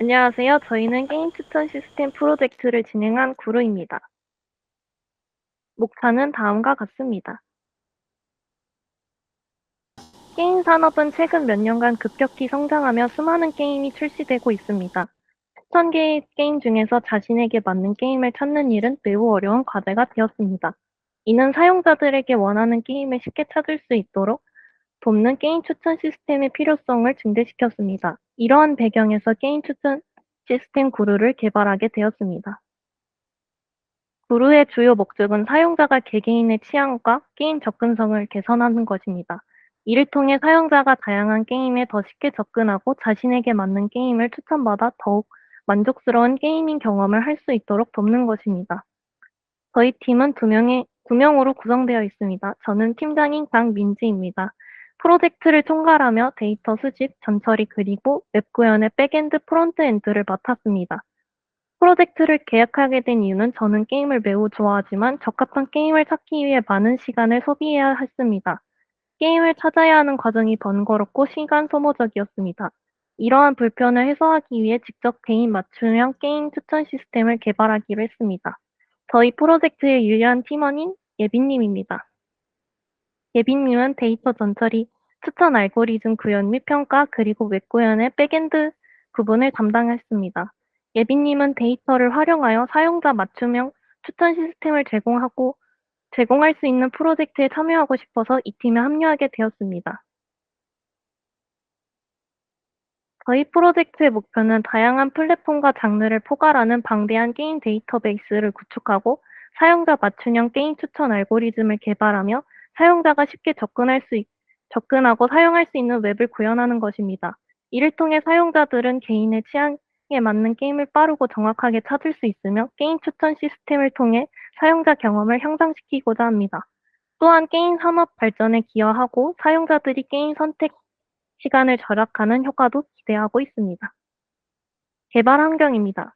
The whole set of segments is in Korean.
안녕하세요. 저희는 게임 추천 시스템 프로젝트를 진행한 구루입니다. 목차는 다음과 같습니다. 게임 산업은 최근 몇 년간 급격히 성장하며 수많은 게임이 출시되고 있습니다. 수천 개의 게임 중에서 자신에게 맞는 게임을 찾는 일은 매우 어려운 과제가 되었습니다. 이는 사용자들에게 원하는 게임을 쉽게 찾을 수 있도록 돕는 게임 추천 시스템의 필요성을 증대시켰습니다. 이러한 배경에서 게임 추천 시스템 구루를 개발하게 되었습니다. 구루의 주요 목적은 사용자가 개개인의 취향과 게임 접근성을 개선하는 것입니다. 이를 통해 사용자가 다양한 게임에 더 쉽게 접근하고 자신에게 맞는 게임을 추천받아 더욱 만족스러운 게이밍 경험을 할 수 있도록 돕는 것입니다. 저희 팀은 두 명으로 구성되어 있습니다. 저는 팀장인 강민지입니다. 프로젝트를 총괄하며 데이터 수집, 전처리 그리고 웹 구현의 백엔드 프론트엔드를 맡았습니다. 프로젝트를 계약하게 된 이유는 저는 게임을 매우 좋아하지만 적합한 게임을 찾기 위해 많은 시간을 소비해야 했습니다. 게임을 찾아야 하는 과정이 번거롭고 시간 소모적이었습니다. 이러한 불편을 해소하기 위해 직접 개인 맞춤형 게임 추천 시스템을 개발하기로 했습니다. 저희 프로젝트의 유일한 팀원인 예빈님입니다. 예빈님은 데이터 전처리, 추천 알고리즘 구현 및 평가, 그리고 웹 구현의 백엔드 부분을 담당했습니다. 예빈님은 데이터를 활용하여 사용자 맞춤형 추천 시스템을 제공할 수 있는 프로젝트에 참여하고 싶어서 이 팀에 합류하게 되었습니다. 저희 프로젝트의 목표는 다양한 플랫폼과 장르를 포괄하는 방대한 게임 데이터베이스를 구축하고 사용자 맞춤형 게임 추천 알고리즘을 개발하며 사용자가 쉽게 접근하고 사용할 수 있는 웹을 구현하는 것입니다. 이를 통해 사용자들은 개인의 취향에 맞는 게임을 빠르고 정확하게 찾을 수 있으며 게임 추천 시스템을 통해 사용자 경험을 향상시키고자 합니다. 또한 게임 산업 발전에 기여하고 사용자들이 게임 선택 시간을 절약하는 효과도 기대하고 있습니다. 개발 환경입니다.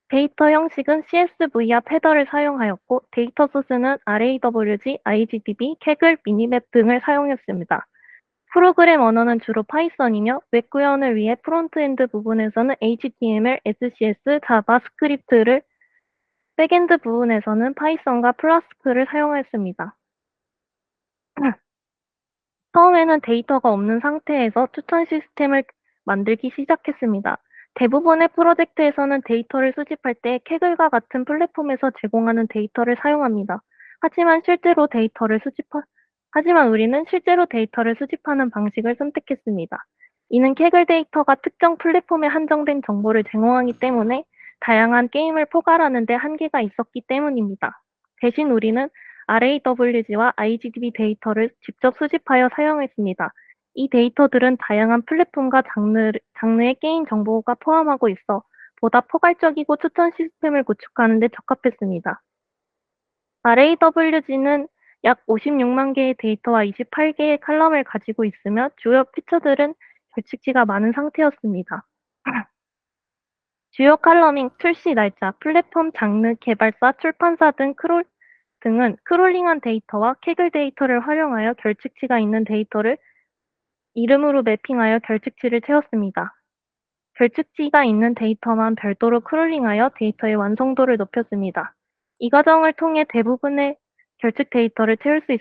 데이터 형식은 CSV와 패더를 사용하였고 데이터 소스는 RAWG, IGDB, 캐글, 미니맵 등을 사용했습니다. 프로그램 언어는 주로 파이썬이며 웹 구현을 위해 프론트엔드 부분에서는 HTML, SCS, 자바스크립트를 백엔드 부분에서는 파이썬과 플라스크를 사용했습니다. 처음에는 데이터가 없는 상태에서 추천 시스템을 만들기 시작했습니다. 대부분의 프로젝트에서는 데이터를 수집할 때 캐글과 같은 플랫폼에서 제공하는 데이터를 사용합니다. 하지만 우리는 실제로 데이터를 수집하는 방식을 선택했습니다. 이는 캐글 데이터가 특정 플랫폼에 한정된 정보를 제공하기 때문에 다양한 게임을 포괄하는 데 한계가 있었기 때문입니다. 대신 우리는 RAWG와 IGDB 데이터를 직접 수집하여 사용했습니다. 이 데이터들은 다양한 플랫폼과 장르의 게임 정보가 포함하고 있어 보다 포괄적이고 추천 시스템을 구축하는 데 적합했습니다. RAWG는 약 56만 개의 데이터와 28개의 칼럼을 가지고 있으며 주요 피처들은 결측치가 많은 상태였습니다. 주요 칼럼인 출시 날짜, 플랫폼 장르, 개발사, 출판사 등은 크롤링한 데이터와 캐글 데이터를 활용하여 결측치가 있는 데이터를 이름으로 매핑하여 결측치를 채웠습니다. 결측치가 있는 데이터만 별도로 크롤링하여 데이터의 완성도를 높였습니다. 이 과정을 통해 대부분의 결측 데이터를 채울 수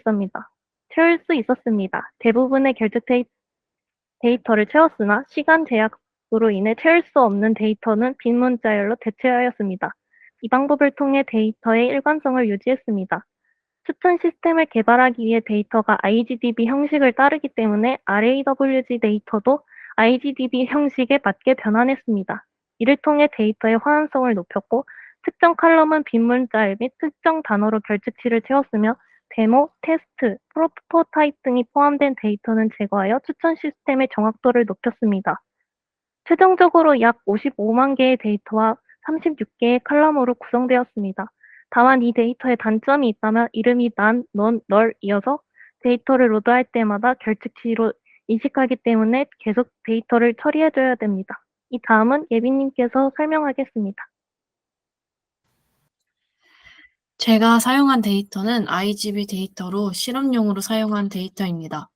있었습니다. 대부분의 데이터를 채웠으나 시간 제약으로 인해 채울 수 없는 데이터는 빈 문자열로 대체하였습니다. 이 방법을 통해 데이터의 일관성을 유지했습니다. 추천 시스템을 개발하기 위해 데이터가 IGDB 형식을 따르기 때문에 RAWG 데이터도 IGDB 형식에 맞게 변환했습니다. 이를 통해 데이터의 호환성을 높였고 특정 칼럼은 빈 문자열 및 특정 단어로 결측치를 채웠으며 데모, 테스트, 프로토타입 등이 포함된 데이터는 제거하여 추천 시스템의 정확도를 높였습니다. 최종적으로 약 55만 개의 데이터와 36개의 칼럼으로 구성되었습니다. 다만 이 데이터에 단점이 있다면 이름이 난, 넌, 널이어서 데이터를 로드할 때마다 결측치로 인식하기 때문에 계속 데이터를 처리해줘야 됩니다. 이 다음은 예빈님께서 설명하겠습니다. 제가 사용한 데이터는 IGB 데이터로 실험용으로 사용한 데이터입니다.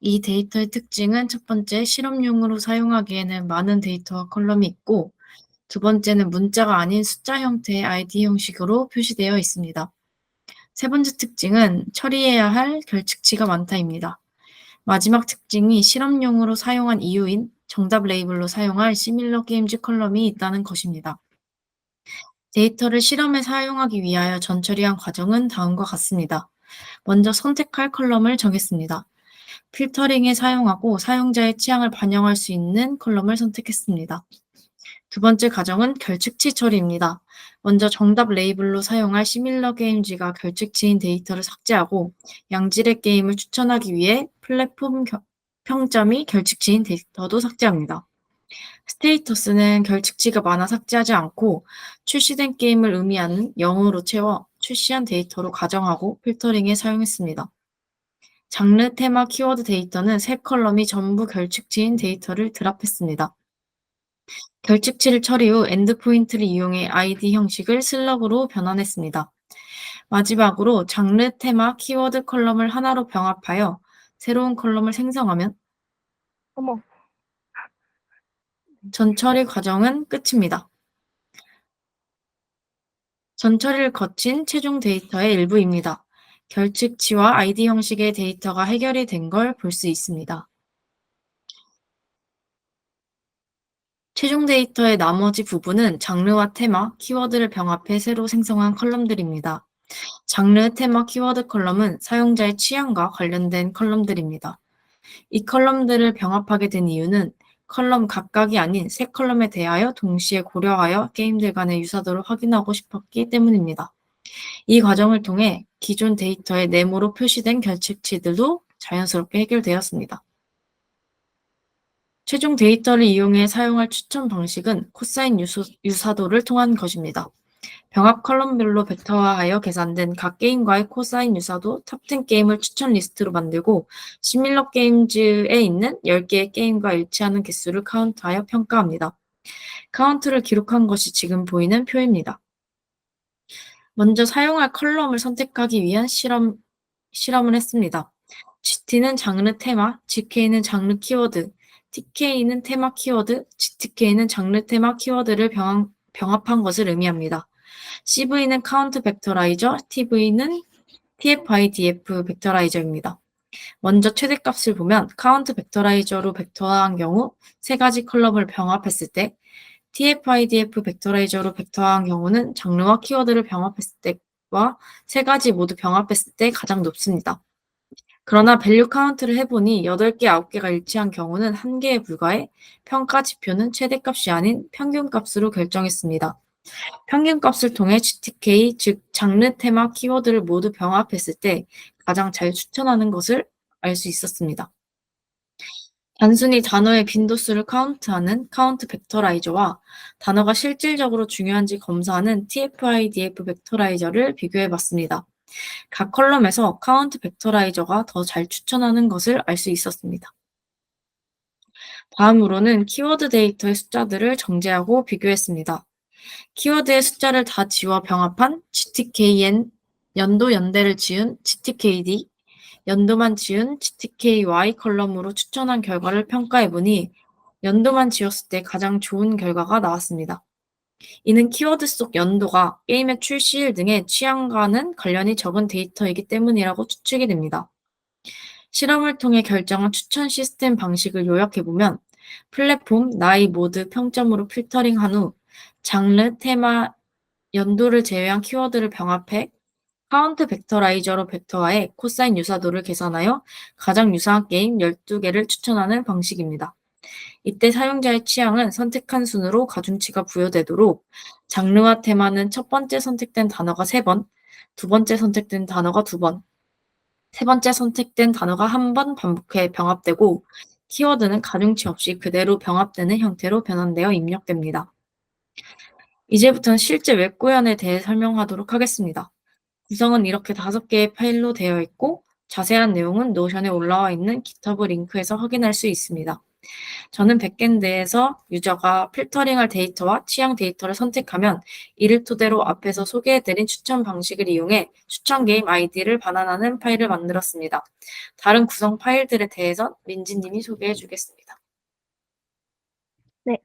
이 데이터의 특징은 첫 번째, 실험용으로 사용하기에는 많은 데이터와 컬럼이 있고, 두 번째는 문자가 아닌 숫자 형태의 ID 형식으로 표시되어 있습니다. 세 번째 특징은 처리해야 할 결측치가 많다입니다. 마지막 특징이 실험용으로 사용한 이유인 정답 레이블로 사용할 시밀러 게임즈 컬럼이 있다는 것입니다. 데이터를 실험에 사용하기 위하여 전처리한 과정은 다음과 같습니다. 먼저 선택할 컬럼을 정했습니다. 필터링에 사용하고 사용자의 취향을 반영할 수 있는 컬럼을 선택했습니다. 두 번째 과정은 결측치 처리입니다. 먼저 정답 레이블로 사용할 시밀러 게임즈가 결측치인 데이터를 삭제하고 양질의 게임을 추천하기 위해 플랫폼 평점이 결측치인 데이터도 삭제합니다. 스테이터스는 결측치가 많아 삭제하지 않고 출시된 게임을 의미하는 0으로 채워 출시한 데이터로 가정하고 필터링에 사용했습니다. 장르, 테마, 키워드 데이터는 세 컬럼이 전부 결측치인 데이터를 드랍했습니다. 결측치를 처리 후 엔드포인트를 이용해 ID 형식을 슬럭으로 변환했습니다. 마지막으로 장르, 테마, 키워드 컬럼을 하나로 병합하여 새로운 컬럼을 생성하면 어머, 전처리 과정은 끝입니다. 전처리를 거친 최종 데이터의 일부입니다. 결측치와 ID 형식의 데이터가 해결이 된 걸 볼 수 있습니다. 최종 데이터의 나머지 부분은 장르와 테마, 키워드를 병합해 새로 생성한 컬럼들입니다. 장르, 테마, 키워드 컬럼은 사용자의 취향과 관련된 컬럼들입니다. 이 컬럼들을 병합하게 된 이유는 컬럼 각각이 아닌 세 컬럼에 대하여 동시에 고려하여 게임들 간의 유사도를 확인하고 싶었기 때문입니다. 이 과정을 통해 기존 데이터의 네모로 표시된 결측치들도 자연스럽게 해결되었습니다. 최종 데이터를 이용해 사용할 추천 방식은 코사인 유사도를 통한 것입니다. 병합 컬럼별로 벡터화하여 계산된 각 게임과의 코사인 유사도 탑10 게임을 추천 리스트로 만들고 시밀러 게임즈에 있는 10개의 게임과 일치하는 개수를 카운트하여 평가합니다. 카운트를 기록한 것이 지금 보이는 표입니다. 먼저 사용할 컬럼을 선택하기 위한 실험을 했습니다. GT는 장르 테마, GK는 장르 키워드, TK는 테마 키워드, GTK는 장르 테마 키워드를 병합한 것을 의미합니다. CV는 카운트 벡터라이저, TV는 TF-IDF 벡터라이저입니다. 먼저 최대값을 보면 카운트 벡터라이저로 벡터화한 경우 세 가지 컬럼을 병합했을 때 TF-IDF 벡터라이저로 벡터화한 경우는 장르와 키워드를 병합했을 때와 세 가지 모두 병합했을 때 가장 높습니다. 그러나 밸류 카운트를 해보니 8개, 9개가 일치한 경우는 1개에 불과해 평가 지표는 최대값이 아닌 평균값으로 결정했습니다. 평균값을 통해 GTK, 즉 장르, 테마, 키워드를 모두 병합했을 때 가장 잘 추천하는 것을 알 수 있었습니다. 단순히 단어의 빈도수를 카운트하는 카운트 벡터라이저와 단어가 실질적으로 중요한지 검사하는 TF-IDF 벡터라이저를 비교해봤습니다. 각 컬럼에서 카운트 벡터라이저가 더 잘 추천하는 것을 알 수 있었습니다. 다음으로는 키워드 데이터의 숫자들을 정제하고 비교했습니다. 키워드의 숫자를 다 지워 병합한 GTKN, 연도 연대를 지운 GTKD, 연도만 지운 GTKY 컬럼으로 추천한 결과를 평가해보니 연도만 지웠을 때 가장 좋은 결과가 나왔습니다. 이는 키워드 속 연도가 게임의 출시일 등의 취향과는 관련이 적은 데이터이기 때문이라고 추측이 됩니다. 실험을 통해 결정한 추천 시스템 방식을 요약해보면 플랫폼, 나이, 모드, 평점으로 필터링한 후 장르, 테마, 연도를 제외한 키워드를 병합해 카운트 벡터라이저로 벡터화해 코사인 유사도를 계산하여 가장 유사한 게임 12개를 추천하는 방식입니다. 이때 사용자의 취향은 선택한 순으로 가중치가 부여되도록 장르와 테마는 첫 번째 선택된 단어가 3번, 두 번째 선택된 단어가 2번, 세 번째 선택된 단어가 1번 반복해 병합되고 키워드는 가중치 없이 그대로 병합되는 형태로 변환되어 입력됩니다. 이제부터는 실제 웹 구현에 대해 설명하도록 하겠습니다. 구성은 이렇게 5개의 파일로 되어 있고 자세한 내용은 노션에 올라와 있는 GitHub 링크에서 확인할 수 있습니다. 저는 백엔드에서 유저가 필터링할 데이터와 취향 데이터를 선택하면 이를 토대로 앞에서 소개해드린 추천 방식을 이용해 추천 게임 아이디를 반환하는 파일을 만들었습니다. 다른 구성 파일들에 대해선 민지님이 소개해 주겠습니다. 네,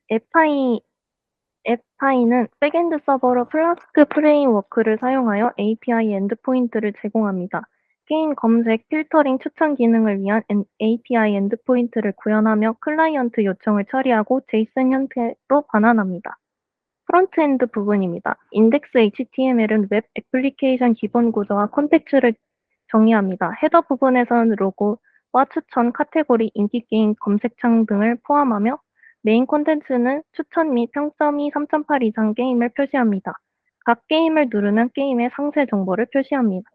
에파이는 백엔드 서버로 플라스크 프레임워크를 사용하여 API 엔드포인트를 제공합니다. 게임 검색, 필터링, 추천 기능을 위한 API 엔드포인트를 구현하며 클라이언트 요청을 처리하고 제이슨 형태로 반환합니다. 프론트엔드 부분입니다. 인덱스 HTML은 웹 애플리케이션 기본 구조와 콘텍스트를 정의합니다. 헤더 부분에서는 로고와 추천, 카테고리, 인기 게임, 검색창 등을 포함하며 메인 콘텐츠는 추천 및 평점이 3.8 이상 게임을 표시합니다. 각 게임을 누르면 게임의 상세 정보를 표시합니다.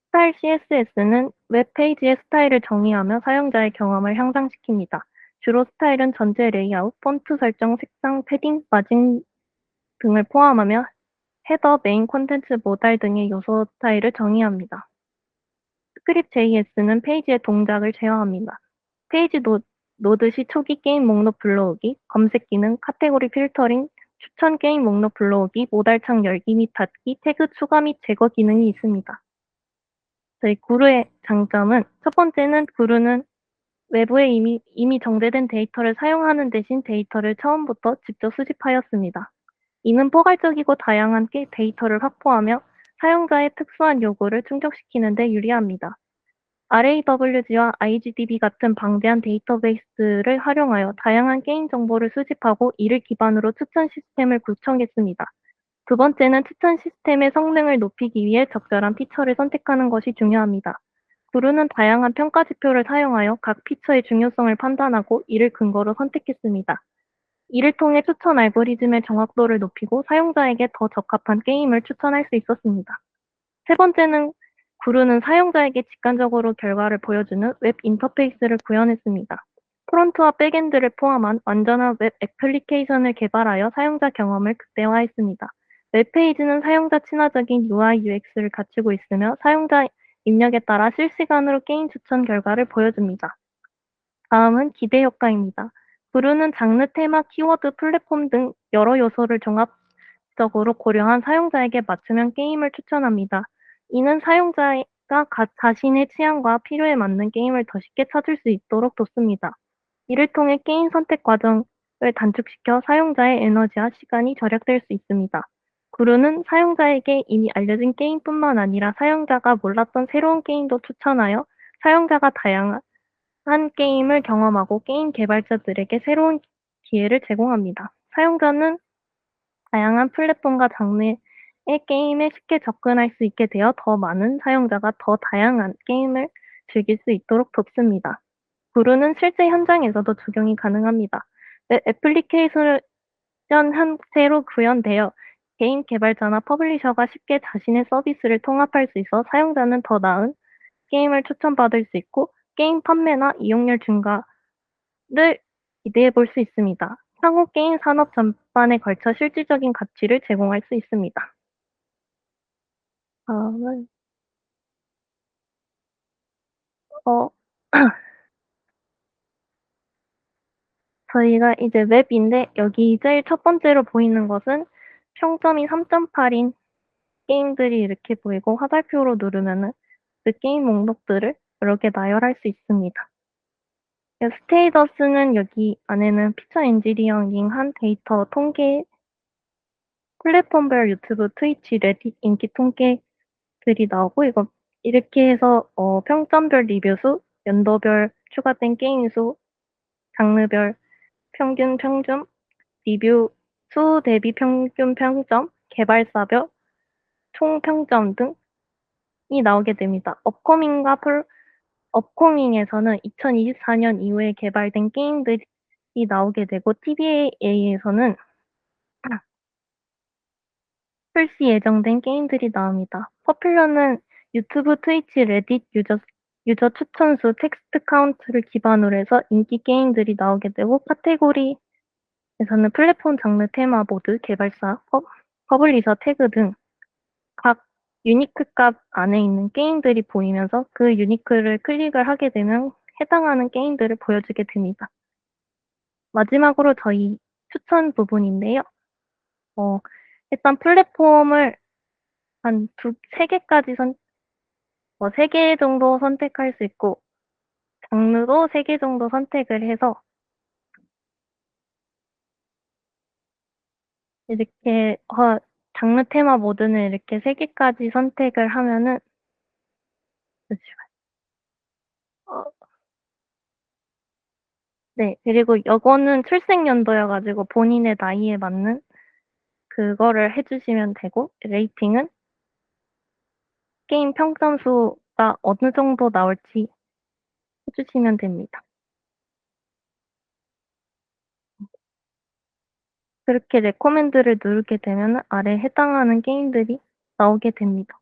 스타일 CSS는 웹페이지의 스타일을 정의하며 사용자의 경험을 향상시킵니다. 주로 스타일은 전체 레이아웃, 폰트 설정, 색상, 패딩, 마진 등을 포함하며 헤더, 메인 콘텐츠, 모달 등의 요소 스타일을 정의합니다. 스크립트 JS는 페이지의 동작을 제어합니다. 페이지 노드 시 초기 게임 목록 불러오기, 검색 기능, 카테고리 필터링, 추천 게임 목록 불러오기, 모달창 열기 및 닫기, 태그 추가 및 제거 기능이 있습니다. 저희 구루의 장점은 첫 번째는 구루는 외부에 이미 정제된 데이터를 사용하는 대신 데이터를 처음부터 직접 수집하였습니다. 이는 포괄적이고 다양한 데이터를 확보하며 사용자의 특수한 요구를 충족시키는 데 유리합니다. RAWG와 IGDB 같은 방대한 데이터베이스를 활용하여 다양한 게임 정보를 수집하고 이를 기반으로 추천 시스템을 구성했습니다. 두 번째는 추천 시스템의 성능을 높이기 위해 적절한 피처를 선택하는 것이 중요합니다. 구루는 다양한 평가 지표를 사용하여 각 피처의 중요성을 판단하고 이를 근거로 선택했습니다. 이를 통해 추천 알고리즘의 정확도를 높이고 사용자에게 더 적합한 게임을 추천할 수 있었습니다. 세 번째는 구루는 사용자에게 직관적으로 결과를 보여주는 웹 인터페이스를 구현했습니다. 프론트와 백엔드를 포함한 완전한 웹 애플리케이션을 개발하여 사용자 경험을 극대화했습니다. 웹페이지는 사용자 친화적인 UI, UX를 갖추고 있으며 사용자 입력에 따라 실시간으로 게임 추천 결과를 보여줍니다. 다음은 기대 효과입니다. 구루는 장르, 테마, 키워드, 플랫폼 등 여러 요소를 종합적으로 고려한 사용자에게 맞춤형 게임을 추천합니다. 이는 사용자가 자신의 취향과 필요에 맞는 게임을 더 쉽게 찾을 수 있도록 돕습니다. 이를 통해 게임 선택 과정을 단축시켜 사용자의 에너지와 시간이 절약될 수 있습니다. 구루는 사용자에게 이미 알려진 게임뿐만 아니라 사용자가 몰랐던 새로운 게임도 추천하여 사용자가 다양한 게임을 경험하고 게임 개발자들에게 새로운 기회를 제공합니다. 사용자는 다양한 플랫폼과 장르의 게임에 쉽게 접근할 수 있게 되어 더 많은 사용자가 더 다양한 게임을 즐길 수 있도록 돕습니다. 구루는 실제 현장에서도 적용이 가능합니다. 애플리케이션 형태로 구현되어 게임 개발자나 퍼블리셔가 쉽게 자신의 서비스를 통합할 수 있어 사용자는 더 나은 게임을 추천받을 수 있고 게임 판매나 이용률 증가를 기대해 볼 수 있습니다. 향후 게임 산업 전반에 걸쳐 실질적인 가치를 제공할 수 있습니다. 다음은 어, 저희가 이제 웹인데 여기 제일 첫 번째로 보이는 것은 평점이 3.8인 게임들이 이렇게 보이고 화살표로 누르면은 그 게임 목록들을 여러 개 나열할 수 있습니다. 스테이더스는 여기 안에는 피처 엔지니어링한 데이터 통계, 플랫폼별 유튜브, 트위치, 레딧 인기 통계들이 나오고 이거 이렇게 해서 평점별 리뷰 수, 연도별 추가된 게임 수, 장르별 평균 평점, 리뷰 수 대비 평균 평점, 개발사별 총 평점 등이 나오게 됩니다. 업코밍에서는 2024년 이후에 개발된 게임들이 나오게 되고 TBA에서는 출시 예정된 게임들이 나옵니다. 퍼퓰러는 유튜브, 트위치, 레딧 유저 추천수, 텍스트 카운트를 기반으로 해서 인기 게임들이 나오게 되고 카테고리에서는 플랫폼 장르 테마 모드, 개발사, 퍼블리셔 태그 등 각 유니크 값 안에 있는 게임들이 보이면서 그 유니크를 클릭을 하게 되면 해당하는 게임들을 보여주게 됩니다. 마지막으로 저희 추천 부분인데요. 일단 플랫폼을 한 3개까지 3개 정도 선택할 수 있고, 장르도 3개 정도 선택을 해서 이렇게 장르 테마 모드는 이렇게 3개까지 선택을 하면은 잠시만요. 네. 그리고 요거는 출생 연도여가지고 본인의 나이에 맞는 그거를 해주시면 되고, 레이팅은 게임 평점수가 어느 정도 나올지 해주시면 됩니다. 그렇게 레코멘드를 누르게 되면 아래 해당하는 게임들이 나오게 됩니다.